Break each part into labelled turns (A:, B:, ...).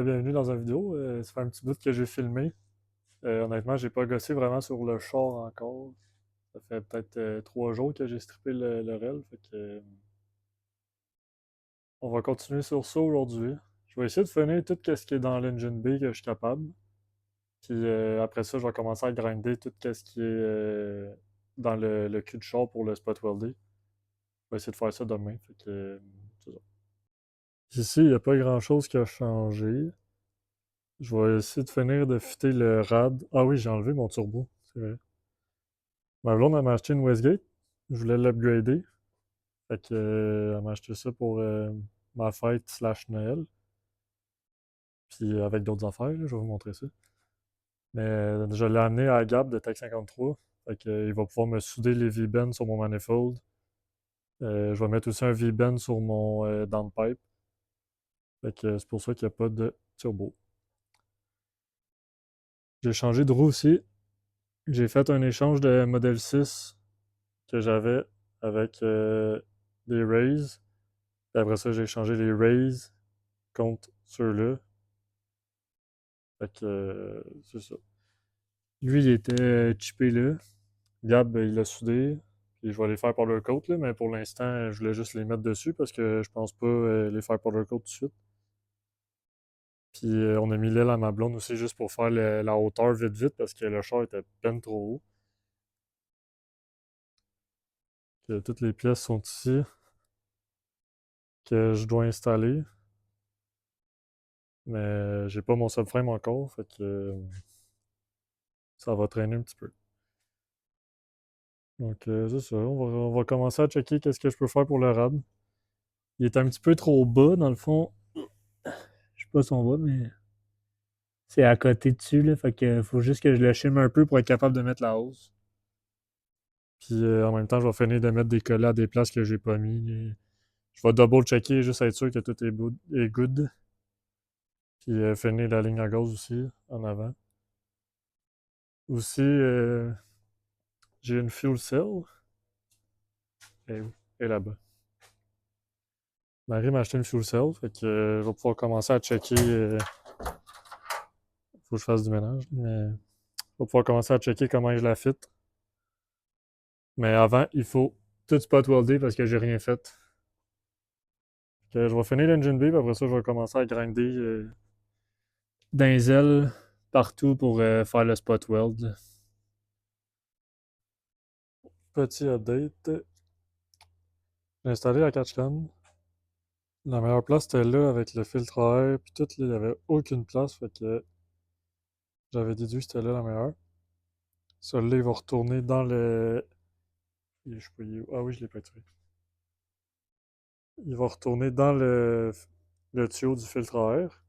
A: Bienvenue dans une vidéo. Ça fait un petit bout que j'ai filmé. Honnêtement, j'ai pas gossé vraiment sur le char encore. Ça fait peut-être 3 jours que j'ai strippé le rel. Fait que, on va continuer sur ça aujourd'hui. Je vais essayer de finir tout ce qui est dans l'engine B que je suis capable. Puis après ça, je vais commencer à grinder tout ce qui est dans le cul de char pour le spot welder. Je vais essayer de faire ça demain. Fait que, c'est ça. Ici, il n'y a pas grand-chose qui a changé. Je vais essayer de finir de fitter le rad. Ah oui, j'ai enlevé mon turbo. C'est vrai. Ma blonde, elle m'a acheté une Westgate. Je voulais l'upgrader. Fait que, elle m'a acheté ça pour ma fête slash Noël. Puis avec d'autres affaires, là, je vais vous montrer ça. Mais je l'ai amené à Gap de Tech 53. Fait que, il va pouvoir me souder les V-bends sur mon manifold. Je vais mettre aussi un V-bend sur mon downpipe. Fait que c'est pour ça qu'il n'y a pas de turbo. J'ai changé de roue aussi. J'ai fait un échange de modèle 6 que j'avais avec des Rays. Puis après ça, j'ai changé les Rays contre ceux-là. Fait que c'est ça. Lui, il était chippé là. Gab, il l'a soudé. Puis je vais les faire powder coat, là, mais pour l'instant, je voulais juste les mettre dessus parce que je pense pas les faire powder coat tout de suite. Puis on a mis l'aile à ma blonde aussi juste pour faire la hauteur vite vite parce que le char était peine trop haut. Que toutes les pièces sont ici que je dois installer. Mais j'ai pas mon subframe encore, fait que ça va traîner un petit peu. Donc c'est ça, on va commencer à checker qu'est-ce que je peux faire pour le rad. Il est un petit peu trop bas dans le fond. Je sais pas si on va, mais c'est à côté dessus, là. Fait que faut juste que je le chime un peu pour être capable de mettre la hausse. Puis en même temps, je vais finir de mettre des collets à des places que j'ai pas mis. Je vais double checker juste être sûr que tout est good. Puis finir la ligne à gaz aussi en avant. Aussi, j'ai une fuel cell. Elle est où? Elle est là-bas. Marie m'a acheté une fuel cell, fait que je vais pouvoir commencer à checker. Faut que je fasse du ménage, mais je vais pouvoir commencer à checker comment je la fit. Mais avant, il faut tout spot welder parce que j'ai rien fait. Que je vais finir l'engine B, puis après ça, je vais commencer à grinder dans les ailes partout pour faire le spot weld. Petit update. J'ai installé la catchcan. La meilleure place c'était là avec le filtre à air, puis tout, là, il n'y avait aucune place, fait que j'avais déduit que c'était là la meilleure. Celui-là, il va retourner dans le. Je sais pas, ah oui, je l'ai peinturé. Il va retourner dans le tuyau du filtre à air.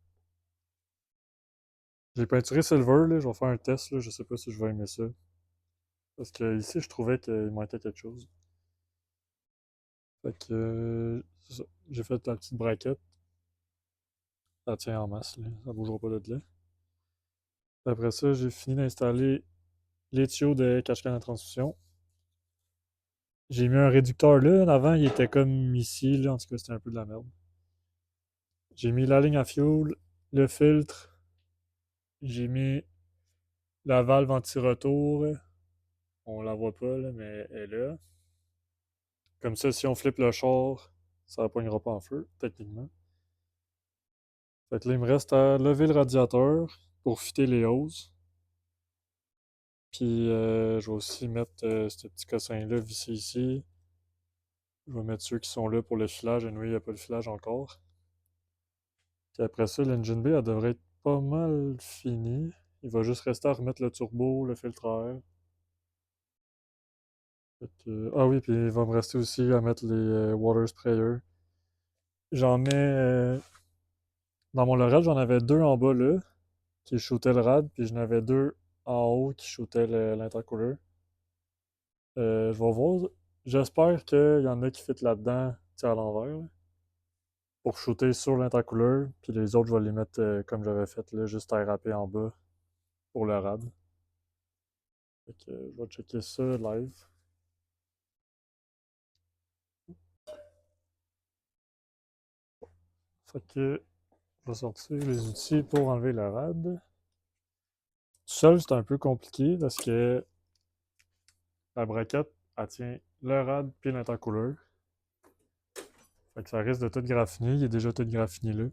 A: J'ai peinturé silver, là, je vais faire un test, là, je sais pas si je vais aimer ça. Parce que ici, je trouvais qu'il manquait quelque chose. Fait que, c'est ça. J'ai fait la petite braquette. Ça tient en masse, là. Ça bougera pas de là. Après ça, j'ai fini d'installer les tuyaux de cache-can à transmission. J'ai mis un réducteur là. Avant, il était comme ici, là. En tout cas, c'était un peu de la merde. J'ai mis la ligne à fuel, le filtre. J'ai mis la valve anti-retour. On la voit pas, là, mais elle est là. Comme ça, si on flippe le char, ça ne pognera pas en feu, techniquement. Fait que là, il me reste à lever le radiateur pour fitter les hoses. Puis, je vais aussi mettre ce petit cossin-là vissé ici. Je vais mettre ceux qui sont là pour le filage. Et il n'y a pas de filage encore. Puis après ça, l'engine B, elle devrait être pas mal finie. Il va juste rester à remettre le turbo, le filtre à air. Ah oui, puis il va me rester aussi à mettre les water sprayers. J'en mets. Dans mon Lorel, j'en avais deux en bas là, qui shootaient le rad, puis j'en avais deux en haut qui shootaient l'intercooler. Je vais voir. J'espère qu'il y en a qui fit là-dedans, tu sais, à l'envers, là, pour shooter sur l'intercooler, puis les autres, je vais les mettre comme j'avais fait là, juste à râper en bas pour le rad. Fait que je vais checker ça live. Fait que Je vais sortir les outils pour enlever la rade. Tout seul, c'est un peu compliqué parce que la braquette, elle tient le rad puis l'intercouleur. Fait que ça risque de tout graffiner. Il est déjà tout graffiné là.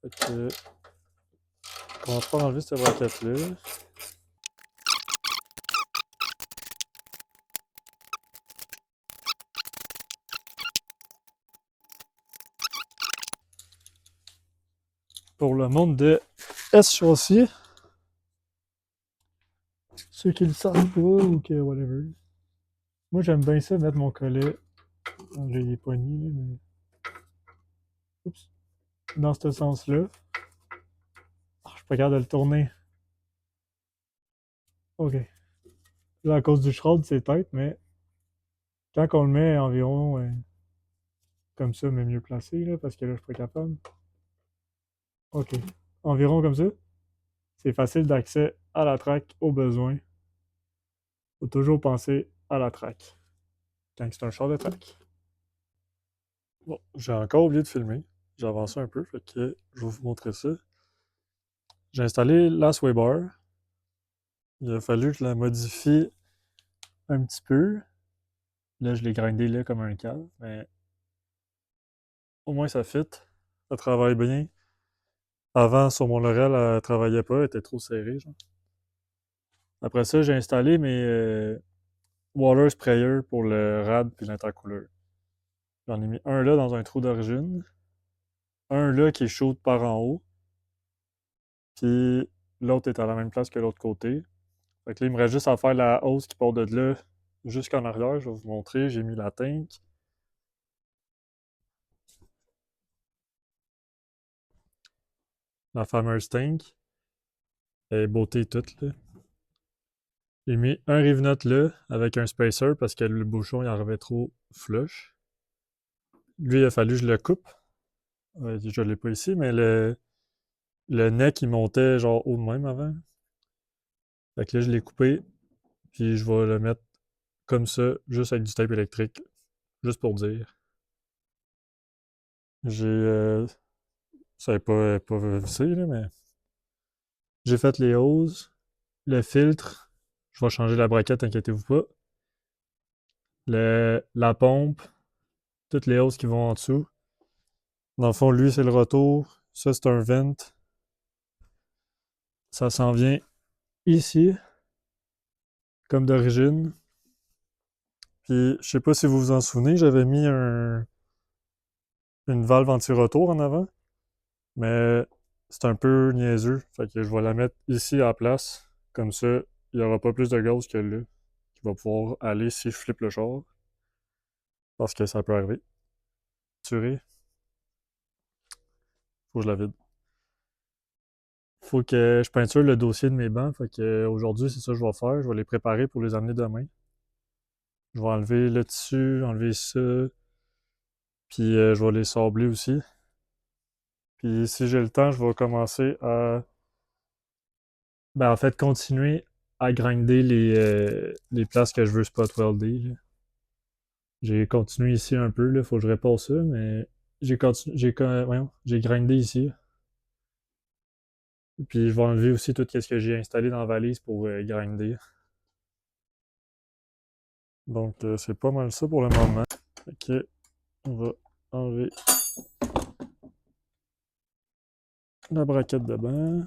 A: Fait que, on commence par enlever cette braquette-là. Pour le monde de S-Châssis, ceux qui le savent pas ou que whatever. Moi, j'aime bien ça, mettre mon collet. J'ai les poignées, mais. Oups. Dans ce sens-là. Ah, je suis pas capable de le tourner. Ok. Là, à cause du shroud, c'est tête, mais quand on le met environ comme ça, mais mieux placé, là, parce que là, je suis pas capable. Ok. Environ comme ça. C'est facile d'accès à la track au besoin. Faut toujours penser à la track quand c'est un char de track. Bon, j'ai encore oublié de filmer. J'ai avancé un peu, fait que je vais vous montrer ça. J'ai installé la sway bar. Il a fallu que je la modifie un petit peu. Là, je l'ai grindé là comme un cave, mais au moins ça fit. Ça travaille bien. Avant, sur mon L'Oréal, elle travaillait pas, elle était trop serrée, genre. Après ça, j'ai installé mes water sprayers pour le rad puis l'intercouleur. J'en ai mis un là dans un trou d'origine, un là qui est chaud par en haut, puis l'autre est à la même place que l'autre côté. Fait que là, il me reste juste à faire la hausse qui part de là jusqu'en arrière. Je vais vous montrer. J'ai mis la tank. La fameuse tank. Elle est beauté toute, là. J'ai mis un rive-knot là, avec un spacer, parce que le bouchon, il arrivait trop flush. Lui, il a fallu que je le coupe. Je l'ai pas ici, mais le neck, il montait genre haut de même avant. Fait que là, je l'ai coupé, puis je vais le mettre comme ça, juste avec du tape électrique. Juste pour dire. J'ai. Ça n'est pas vissé, là, mais. J'ai fait les hoses, le filtre. Je vais changer la braquette, inquiétez-vous pas. La pompe, toutes les hoses qui vont en dessous. Dans le fond, lui, c'est le retour. Ça, c'est un vent. Ça s'en vient ici, comme d'origine. Puis, je sais pas si vous vous en souvenez, j'avais mis une valve anti-retour en avant, mais c'est un peu niaiseux. Fait que je vais la mettre ici à la place. Comme ça, il n'y aura pas plus de gaz que là, qui va pouvoir aller si je flippe le char. Parce que ça peut arriver. Tuer, faut que je la vide. Faut que je peinture le dossier de mes bancs. Fait que aujourd'hui, c'est ça que je vais faire. Je vais les préparer pour les amener demain. Je vais enlever le tissu, enlever ça. Puis je vais les sabler aussi. Puis si j'ai le temps, je vais commencer à. Ben, en fait, continuer à grinder les places que je veux spot welder, là. J'ai continué ici un peu, là. Faut que je répare ça, mais j'ai grindé ici. Puis je vais enlever aussi tout ce que j'ai installé dans la valise pour grinder. Donc c'est pas mal ça pour le moment. Ok, on va enlever la braquette de banc.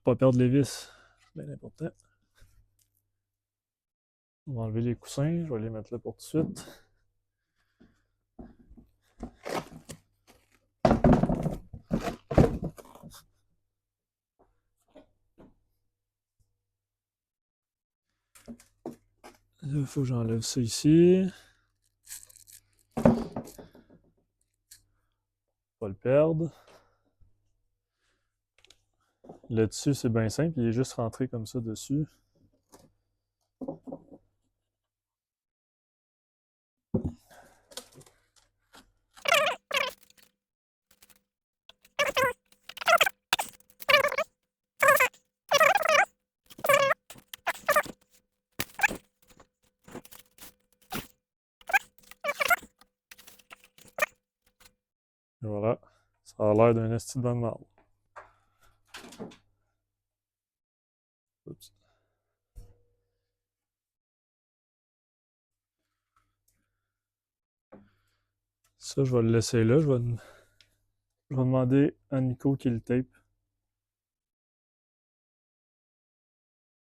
A: Pas perdre les vis, c'est bien important. On va enlever les coussins, je vais les mettre là pour tout de suite. Il faut que j'enlève ça ici. Pas le perdre. Le dessus, c'est bien simple. Il est juste rentré comme ça dessus. Et voilà. Ça a l'air d'un esti de bonne marde. Oups. Ça, je vais le laisser là. Je vais demander à Nico qu'il le tape.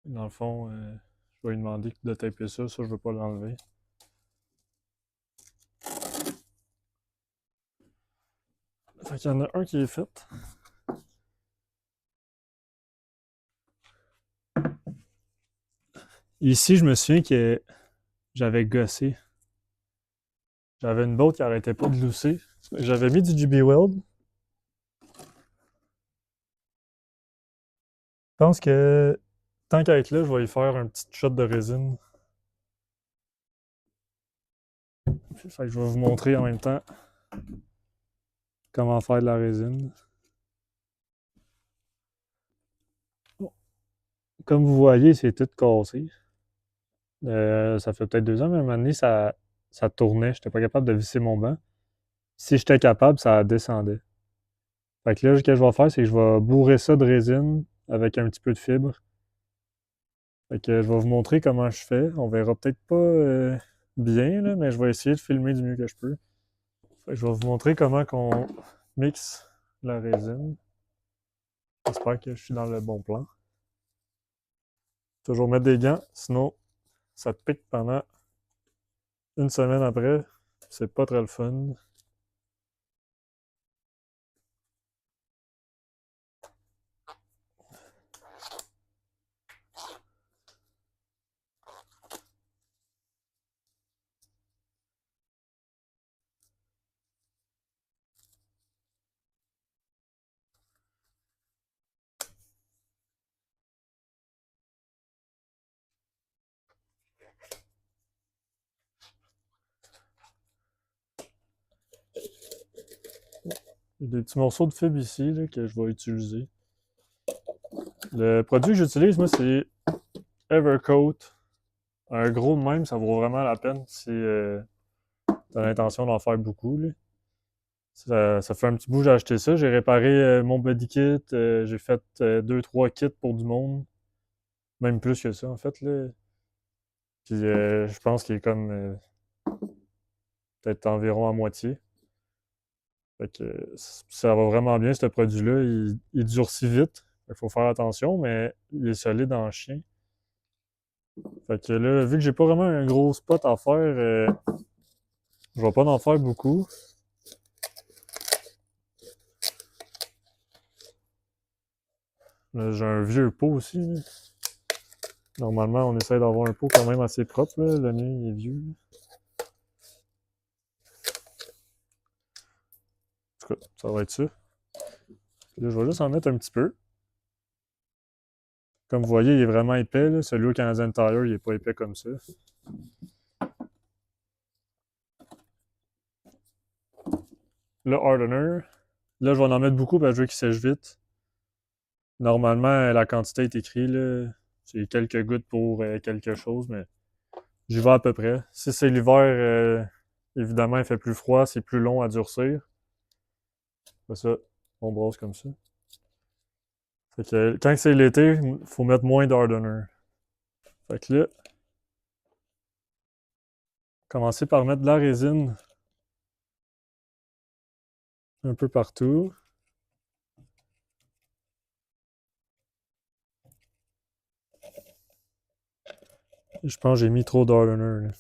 A: Dans le fond, je vais lui demander de taper ça. Ça, je veux pas l'enlever. Fait qu'il y en a un qui est fait. Ici, je me souviens que j'avais gossé. J'avais une botte qui arrêtait pas de lousser. J'avais mis du GB Weld. Je pense que tant qu'à être là, je vais y faire un petit shot de résine. Fait que je vais vous montrer en même temps comment faire de la résine. Comme vous voyez, c'est tout cassé. Ça fait peut-être 2 ans, mais à un moment donné, ça tournait. J'étais pas capable de visser mon banc. Si j'étais capable, ça descendait. Fait que là, ce que je vais faire, c'est que je vais bourrer ça de résine avec un petit peu de fibre. Fait que je vais vous montrer comment je fais. On verra peut-être pas bien, là, mais je vais essayer de filmer du mieux que je peux. Fait que je vais vous montrer comment qu'on mixe la résine. J'espère que je suis dans le bon plan. Toujours mettre des gants, sinon ça te pique pendant une semaine après. C'est pas très le fun. J'ai des petits morceaux de fibre ici là, que je vais utiliser. Le produit que j'utilise, moi, c'est Evercoat. Un gros de même, ça vaut vraiment la peine si t'as l'intention d'en faire beaucoup. Là. Ça fait un petit bout que j'ai acheté ça. J'ai réparé mon body kit. J'ai fait 2-3 kits pour du monde. Même plus que ça, en fait. Là. Puis je pense qu'il est comme peut-être environ à moitié. Fait que ça va vraiment bien, ce produit-là. Il durcit vite. Il faut faire attention, mais il est solide en chien. Fait que là, vu que j'ai pas vraiment un gros spot à faire, je vais pas en faire beaucoup. Là, j'ai un vieux pot aussi. Là. Normalement, on essaie d'avoir un pot quand même assez propre. Là. Le mien, il est vieux. En tout cas, ça va être ça. Là, je vais juste en mettre un petit peu. Comme vous voyez, il est vraiment épais. Là. Celui au Canadian Tire, il est pas épais comme ça. Le hardener. Là, je vais en mettre beaucoup parce que je veux qu'il sèche vite. Normalement, la quantité est écrite. C'est quelques gouttes pour quelque chose, mais j'y vais à peu près. Si c'est l'hiver, évidemment, il fait plus froid, c'est plus long à durcir. C'est ça, on brosse comme ça. Fait que quand c'est l'été, il faut mettre moins d'hardener. Fait que là, commencer par mettre de la résine un peu partout. Je pense que j'ai mis trop d'hardener.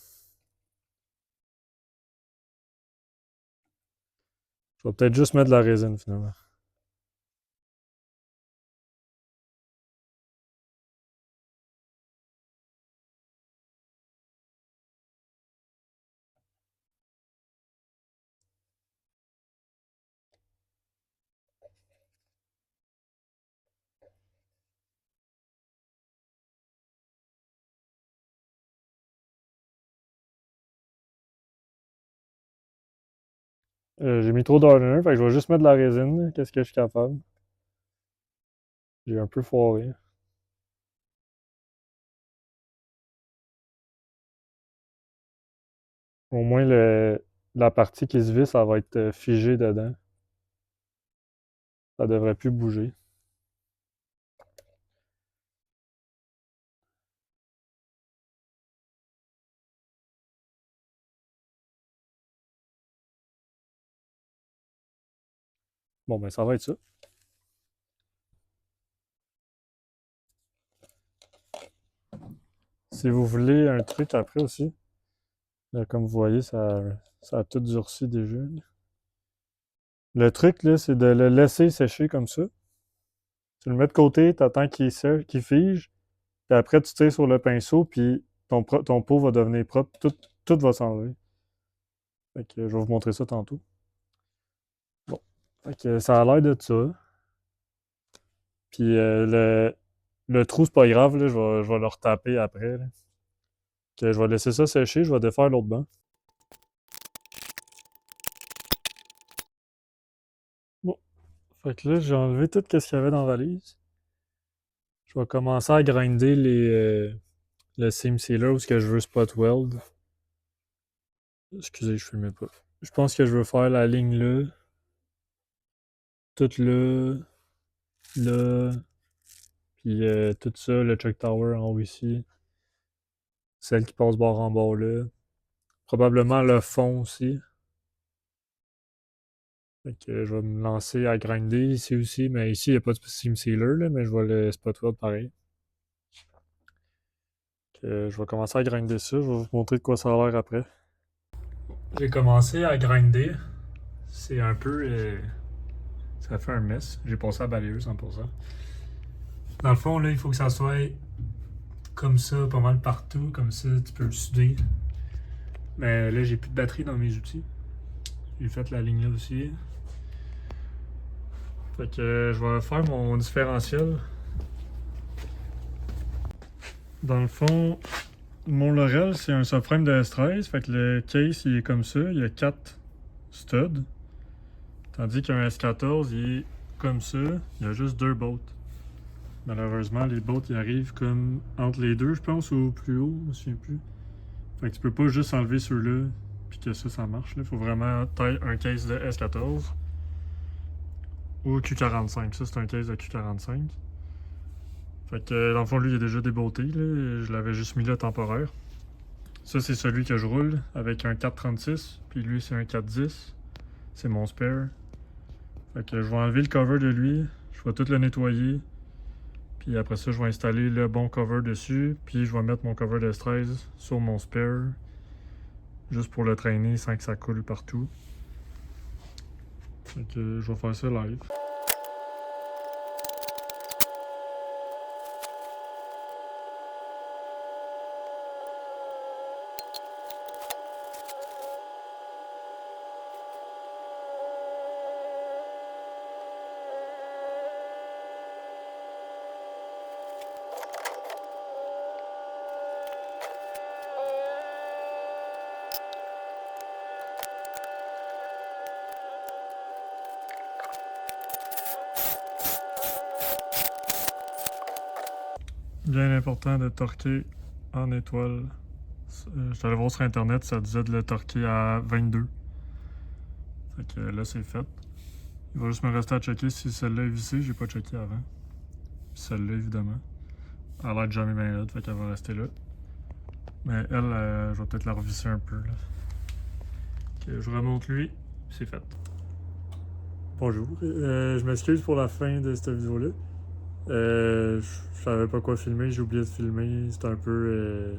A: Je vais peut-être juste mettre de la résine finalement. J'ai mis trop d'hardener, fait que je vais juste mettre de la résine. Qu'est-ce que je suis capable? J'ai un peu foiré. Au moins, la partie qui se visse, ça va être figée dedans. Ça devrait plus bouger. Bon, ben, ça va être ça. Si vous voulez un truc après aussi, là, comme vous voyez, ça a tout durci déjà. Le truc, là, c'est de le laisser sécher comme ça. Tu le mets de côté, t'attends qu'il sèche, qu'il fige, puis après, tu tires sur le pinceau, puis ton pot va devenir propre. Tout va s'enlever. Fait que je vais vous montrer ça tantôt. Bon. Fait que ça a l'air de ça. Puis le trou, c'est pas grave, là, je vais le retaper après. Là. Que je vais laisser ça sécher, je vais défaire l'autre banc. Bon. Fait que là, j'ai enlevé tout ce qu'il y avait dans la valise. Je vais commencer à grinder le seam sealer où ce que je veux spot weld. Excusez, je filmais pas. Je pense que je veux faire la ligne là. Toute là. Puis tout ça, le check tower en haut ici. Celle qui passe bord en bord là. Probablement le fond aussi. Fait que je vais me lancer à grinder ici aussi. Mais ici, il n'y a pas de seam sealer, là, mais je vais le spot weld pareil. Je vais commencer à grinder ça. Je vais vous montrer de quoi ça a l'air après. J'ai commencé à grinder. C'est un peu. Ça fait un mess. J'ai passé à balayeuse 100%. Dans le fond, là, il faut que ça soit comme ça, pas mal partout. Comme ça, tu peux le souder. Mais là, j'ai plus de batterie dans mes outils. J'ai fait la ligne là aussi. Fait que je vais faire mon différentiel. Dans le fond, mon Laurel, c'est un subframe de S13. Fait que le case, il est comme ça. Il y a 4 studs. Tandis qu'un S14, il est comme ça. Il y a juste 2 bolts. Malheureusement, les bolts, ils arrivent comme entre les deux, je pense, ou plus haut. Je me souviens plus. Fait que tu peux pas juste enlever ceux-là, puis que ça marche. Il faut vraiment tailler un case de S14 ou Q45. Ça, c'est un case de Q45. Fait que dans le fond, lui, il est déjà débolté. Là. Je l'avais juste mis là temporaire. Ça, c'est celui que je roule avec un 436. Puis lui, c'est un 410. C'est mon spare. Fait que je vais enlever le cover de lui. Je vais tout le nettoyer. Puis après ça, je vais installer le bon cover dessus. Puis je vais mettre mon cover de S13 sur mon spare. Juste pour le traîner sans que ça coule partout. Fait que je vais faire ça live. Bien important de torquer en étoile. Je suis allé voir sur internet, ça disait de le torquer à 22. Fait que là, c'est fait. Il va juste me rester à checker si celle-là est vissée. J'ai pas checké avant. Puis celle-là, évidemment. Elle a l'air jamais bien là, fait qu'elle va rester là. Mais elle, je vais peut-être la revisser un peu. Là. Ok, je remonte lui, c'est fait. Bonjour, je m'excuse pour la fin de cette vidéo-là. Je savais pas quoi filmer, j'ai oublié de filmer. C'était un peu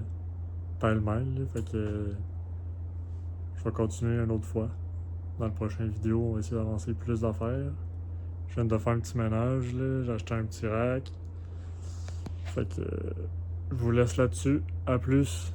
A: pêle-mêle, fait que je vais continuer une autre fois. Dans la prochaine vidéo, on va essayer d'avancer plus d'affaires. Je viens de faire un petit ménage, là. J'ai acheté un petit rack. Fait que je vous laisse là-dessus. À plus.